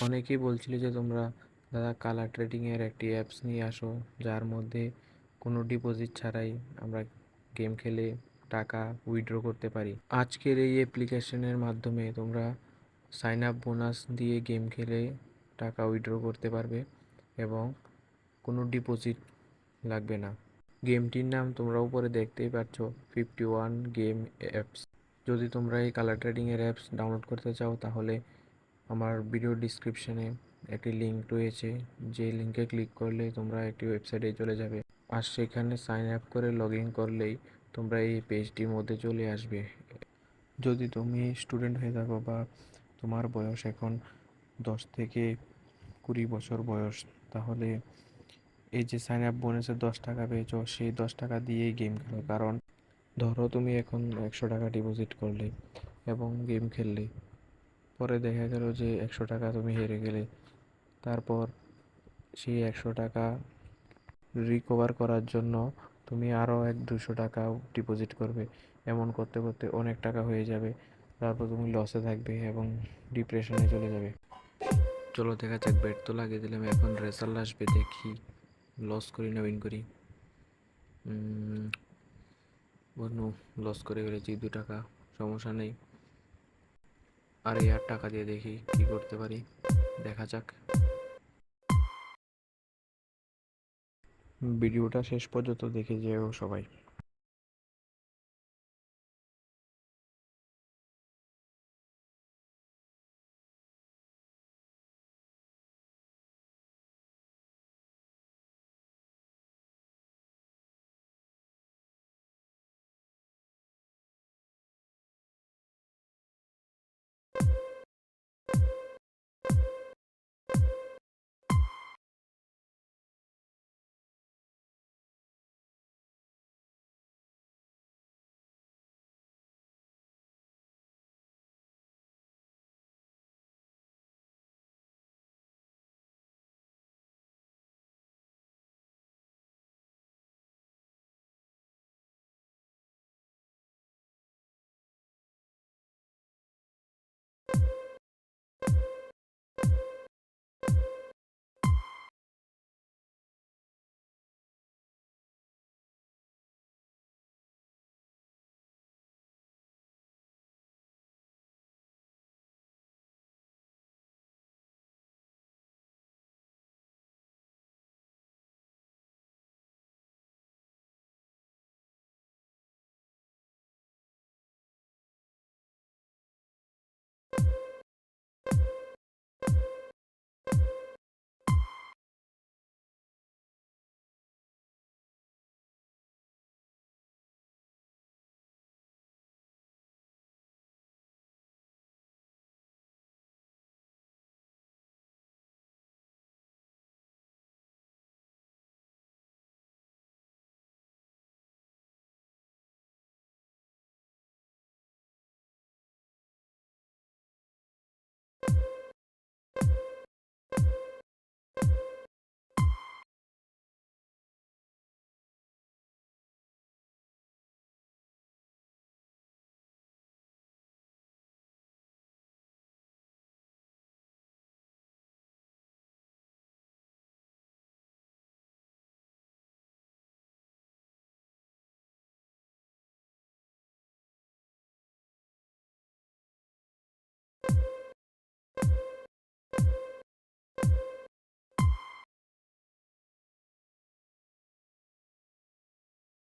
অনেকেই বলছিলে যে তোমরা দাদা কালার ট্রেডিংয়ের একটি অ্যাপস নিয়ে আসো, যার মধ্যে কোনো ডিপোজিট ছাড়াই আমরা গেম খেলে টাকা উইথড্র করতে পারি। আজকের এই অ্যাপ্লিকেশনের মাধ্যমে তোমরা সাইন আপ বোনাস দিয়ে গেম খেলে টাকা উইথড্র করতে পারবে এবং কোনো ডিপোজিট লাগবে না। গেমটির নাম তোমরা উপরে দেখতেই পাচ্ছ, 51 গেম অ্যাপস। যদি তোমরা এই কালার ট্রেডিংয়ের অ্যাপস ডাউনলোড করতে চাও তাহলে আমার ভিডিও ডিসক্রিপশনে একটি লিঙ্ক রয়েছে, যে লিঙ্কে ক্লিক করলে তোমরা একটি ওয়েবসাইটে চলে যাবে, আর সেখানে সাইন আপ করে লগ ইন করলেই তোমরা এই পেজটির মধ্যে চলে আসবে। যদি তুমি স্টুডেন্ট হয়ে থাকো বা তোমার বয়স এখন 10 থেকে 20 বছর বয়স, তাহলে এই যে সাইন আপ বোনাসের 10 টাকা পেয়েছো, সেই 10 টাকা দিয়েই গেম খেলো। কারণ ধরো তুমি এখন 100 টাকা ডিপোজিট করলে এবং গেম খেললে, পরে দেখা গেল যে 100 টাকা তুমি হেরে গেলে, তারপর সেই 100 টাকা রিকভার করার জন্য তুমি আরও 200 টাকা ডিপোজিট করবে। এমন করতে করতে অনেক টাকা হয়ে যাবে, তারপর তুমি লসে থাকবে এবং ডিপ্রেশনে চলে যাবে। চলো দেখা যাক, বেট তো লাগিয়ে দিলাম, এখন রেজাল্ট আসবে, দেখি লস করি না উইন করি। বন্ধু, লস করে ফেলেছি 2 টাকা, সমস্যা নেই, আর এই 8 টাকা দিয়ে দেখি কি করতে পারি, দেখা যাক। ভিডিওটা শেষ পর্যন্ত দেখে যেও সবাই।